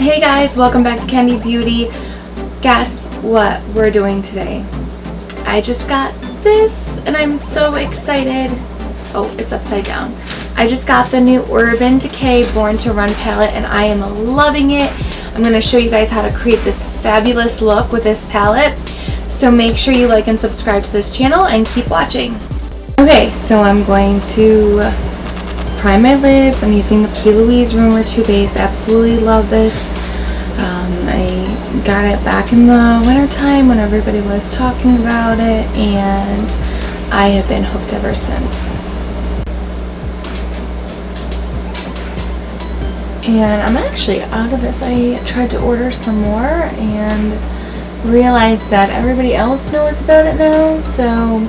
Hey guys, welcome back to Candy Beauty. Guess what we're doing today? I just got this and I'm so excited. Oh, it's upside down. I just got the new Urban Decay Born to Run palette and I am loving it. I'm going to show you guys how to create this fabulous look with this palette. So make sure you like and subscribe to this channel and keep watching. Okay, so I'm going to prime my lids. I'm using the Louise Rumor 2 base. Absolutely love this. I got it back in the winter time when everybody was talking about it, and I have been hooked ever since. And I'm actually out of this. I tried to order some more and realized that everybody else knows about it now, so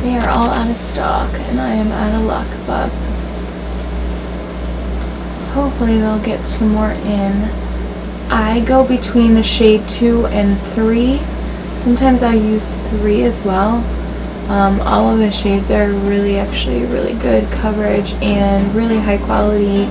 they are all out of stock and I am out of luck, but hopefully they'll get some more in. I go between the shade 2 and 3. Sometimes I use 3 as well. All of the shades are actually really good coverage and really high quality.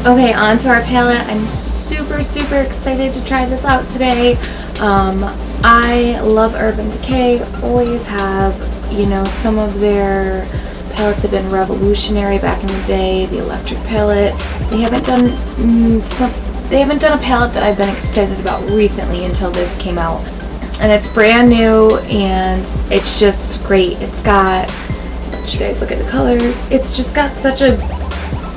Okay, on to our palette. I'm super excited to try this out today. I love Urban Decay, always have. You know, some of their palettes have been revolutionary back in the day. The electric palette. They haven't done a palette that I've been excited about recently until this came out. And it's brand new and it's just great. It's got, let you guys look at the colors. It's just got such a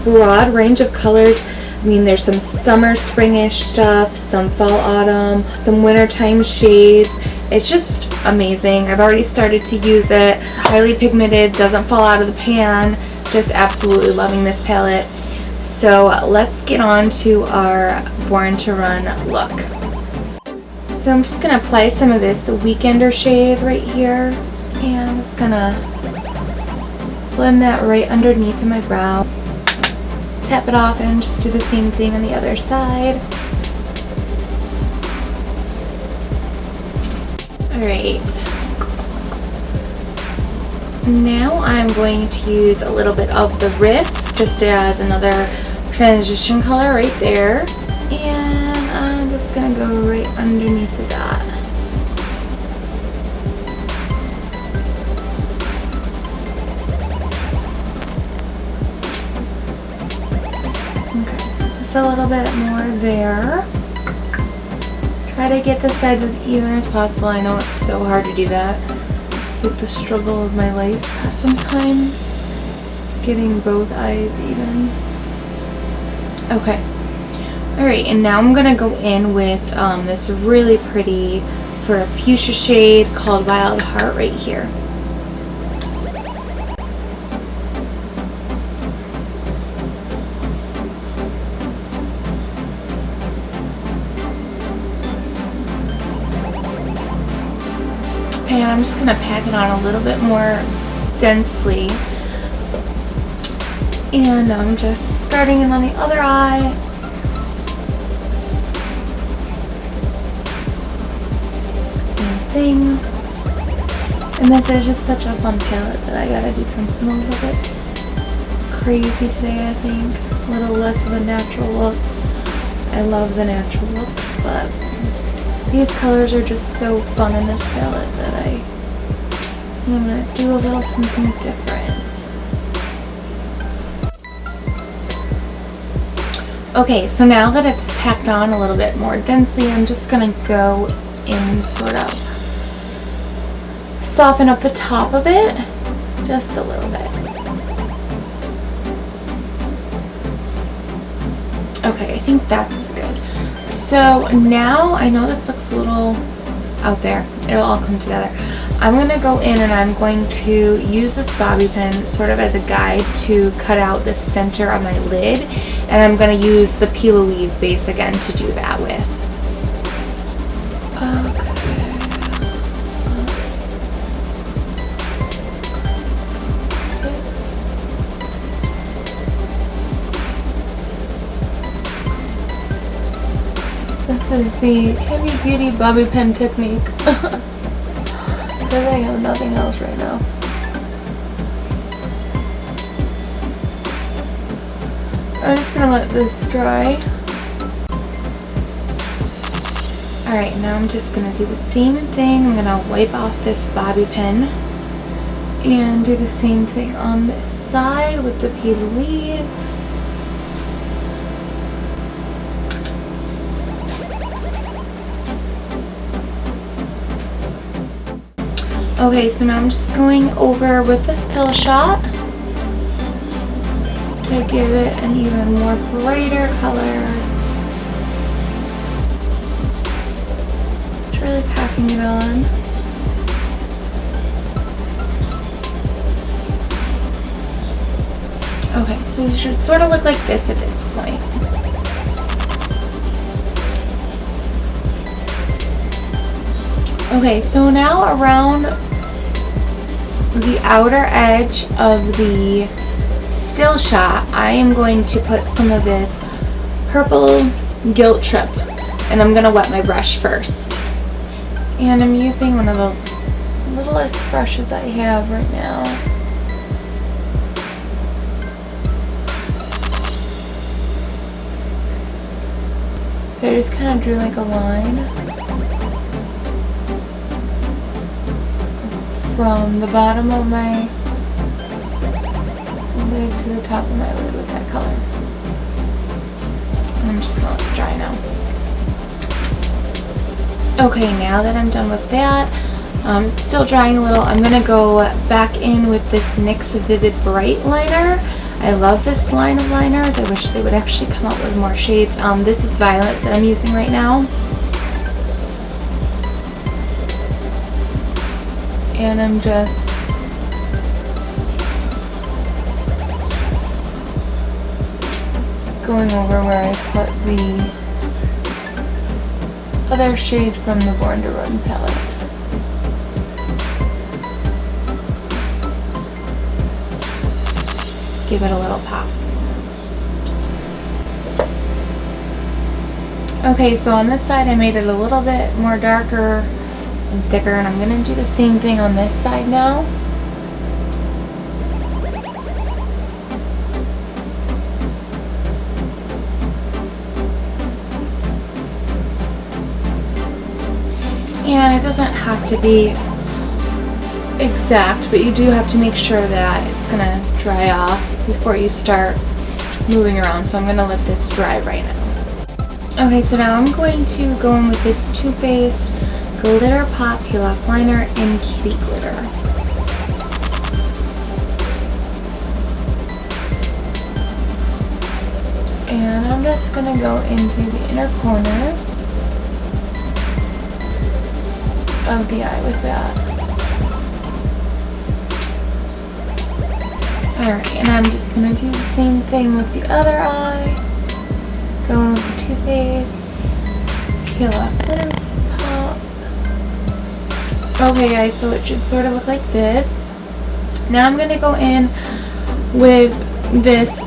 broad range of colors. I mean, there's some summer, springish stuff, some fall, autumn, some wintertime shades. It's just amazing. I've already started to use it. Highly pigmented, doesn't fall out of the pan. Just absolutely loving this palette. So let's get on to our Born to Run look. So I'm just going to apply some of this Weekender shade right here. And I'm just going to blend that right underneath my brow. Tap it off and just do the same thing on the other side. Alright. Now I'm going to use a little bit of the Rift just as another transition color right there. And I'm just going to go right underneath the dot. A little bit more there. Try to get the sides as even as possible. I know it's so hard to do that. It's like the struggle of my life sometimes, getting both eyes even. Okay. Alright, and now I'm going to go in with this really pretty sort of fuchsia shade called Wild Heart right here. And I'm just going to pack it on a little bit more densely. And I'm just starting it on the other eye. Same thing. And this is just such a fun palette that I gotta do something a little bit crazy today, I think. A little less of a natural look. I love the natural looks, but these colors are just so fun in this palette that I'm going to do a little something different. Okay, so now that it's packed on a little bit more densely, I'm just going to go and sort of soften up the top of it just a little bit. Okay, I think that's good. So now, I know this looks a little out there. It'll all come together. I'm going to go in and I'm going to use this bobby pin sort of as a guide to cut out the center of my lid. And I'm going to use the Louise base again to do that with. This is the Candy Beauty bobby pin technique. Because I have nothing else right now. I'm just gonna let this dry. Alright, now I'm just gonna do the same thing. I'm gonna wipe off this bobby pin and do the same thing on this side with the P. Louise. Okay, so now I'm just going over with the still shot to give it an even more brighter color. It's really packing it on. Okay, so it should sort of look like this at this point. Okay, so now around the outer edge of the still shot, I am going to put some of this purple Guilt Trip, and I'm going to wet my brush first. And I'm using one of the littlest brushes I have right now. So I just kind of drew like a line from the bottom of my lid to the top of my lid with that color. I'm just gonna let it dry now. Okay, now that I'm done with that, it's still drying a little. I'm gonna go back in with this NYX Vivid Bright liner. I love this line of liners. I wish they would actually come out with more shades. This is Violet that I'm using right now. And I'm just going over where I put the other shade from the Born to Run palette. Give it a little pop. Okay, so on this side I made it a little bit more darker and thicker, and I'm going to do the same thing on this side now. And it doesn't have to be exact, but you do have to make sure that it's going to dry off before you start moving around. So I'm going to let this dry right now. Okay, so now I'm going to go in with this Too Faced Glitter Pop Peel Off Liner in Kitty Glitter. And I'm just going to go into the inner corner of the eye with that. Alright, and I'm just going to do the same thing with the other eye. Go in with the Too Faced Peel Off Glitter Pop. Okay guys, so it should sort of look like this. Now I'm going to go in with this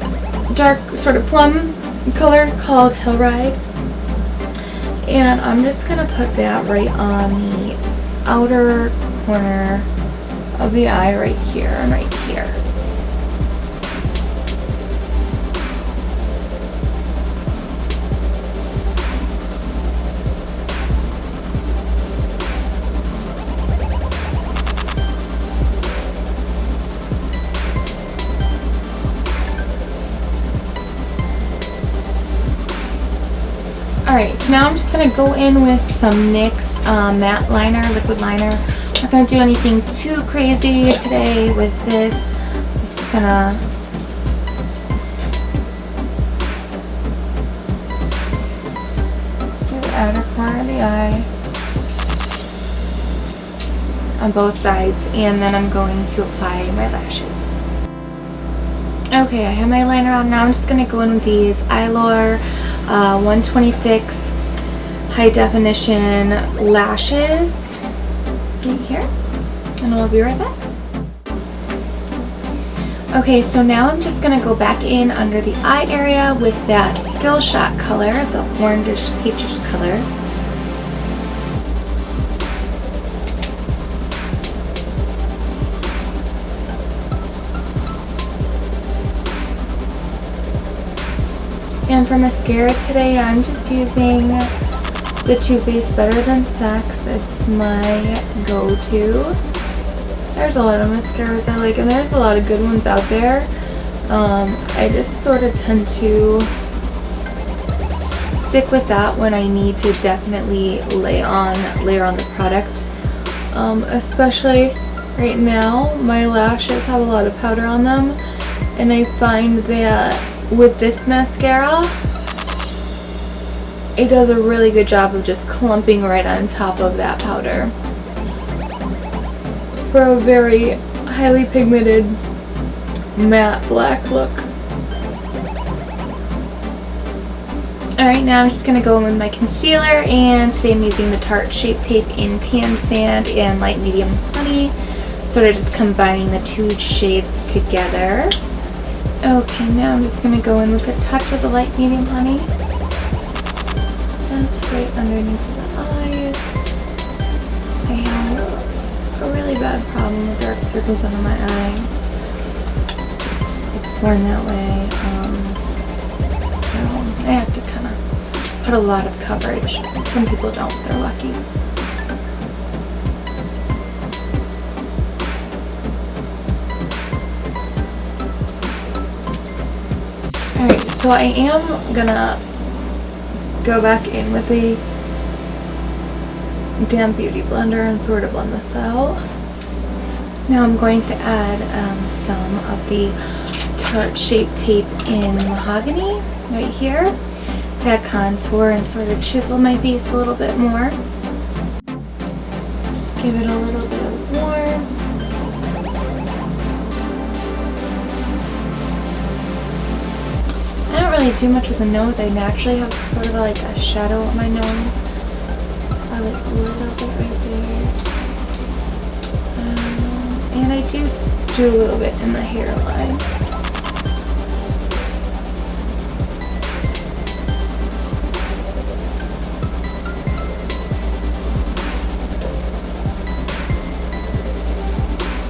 dark sort of plum color called Hill Ride. And I'm just going to put that right on the outer corner of the eye right here and right here. Alright, so now I'm just going to go in with some NYX matte liner, liquid liner. I'm not going to do anything too crazy today with this. I'm just going to do the outer corner of the eye on both sides, and then I'm going to apply my lashes. Okay, I have my liner on. Now I'm just going to go in with these Eyelure 126 high definition lashes right here, and I'll be right back. Okay, so now I'm just going to go back in under the eye area with that Still Shot color, the orangish peachish color. And for mascara today, I'm just using the Too Faced Better Than Sex. It's my go-to. There's a lot of mascaras I like, and there's a lot of good ones out there. I just sort of tend to stick with that when I need to definitely layer on the product. Especially right now, my lashes have a lot of powder on them, and I find that with this mascara, it does a really good job of just clumping right on top of that powder for a very highly pigmented matte black look. Alright, now I'm just going to go in with my concealer, and today I'm using the Tarte Shape Tape in Tan Sand and Light Medium Honey, sort of just combining the two shades together. Okay, now I'm just going to go in with a touch of the Light Medium Honey. That's right underneath the eyes. I have a really bad problem with dark circles under my eyes. It's born that way. So I have to kind of put a lot of coverage. Some people don't, they're lucky. Alright, so I am gonna go back in with a damp beauty blender and sort of blend this out. Now I'm going to add some of the Tarte Shape Tape in Mahogany right here to contour and sort of chisel my face a little bit more. Just give it a little bit of warmth. I don't really do much with the nose. I naturally have sort of like a shadow on my nose. I like a little bit right there. And I do a little bit in the hairline.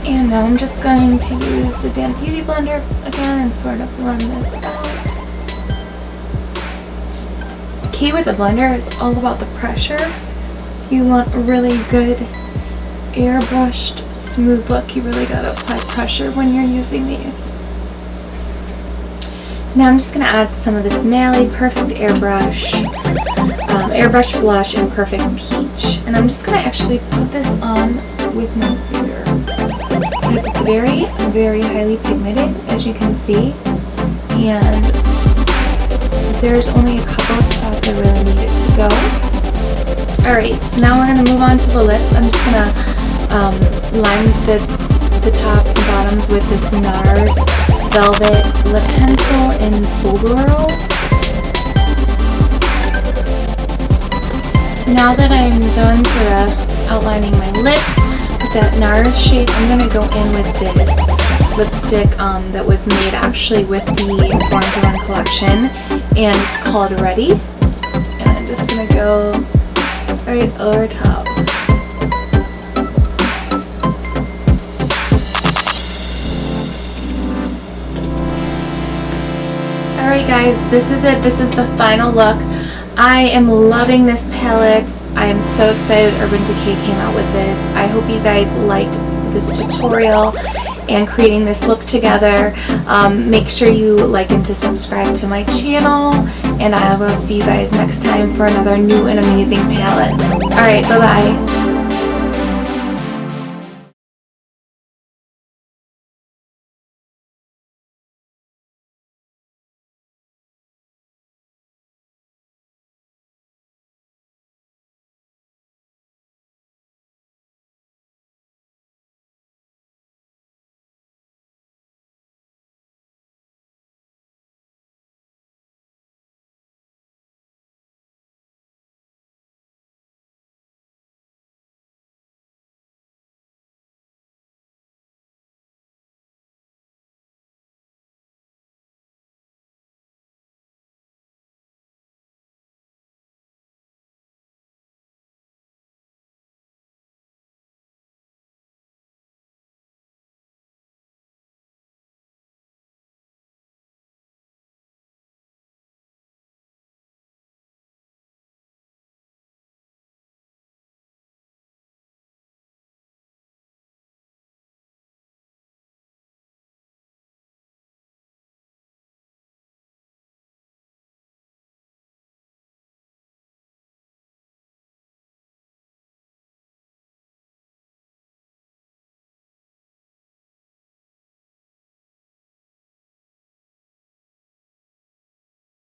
And now I'm just going to use the damp beauty blender again and sort of blend this out. The key with the blender is all about the pressure. You want a really good airbrushed, smooth look. You really gotta apply pressure when you're using these. Now I'm just gonna add some of this Mally Perfect Airbrush Blush in Perfect Peach. And I'm just gonna actually put this on with my finger. It's very, very highly pigmented, as you can see, and there's only a couple of spots I really need it to go. Alright, so now we're going to move on to the lips. I'm just going to line the tops and bottoms with this NARS Velvet Lip Pencil in Fulguro. Now that I'm done sort of outlining my lips, that NARS shade, I'm going to go in with this lipstick that was made actually with the Born to Run collection, and it's called Ready, and I'm just going to go right over top. Alright guys, this is it. This is the final look. I am loving this palette. I am so excited Urban Decay came out with this. I hope you guys liked this tutorial and creating this look together. Make sure you like and to subscribe to my channel, and I will see you guys next time for another new and amazing palette. Alright, bye bye.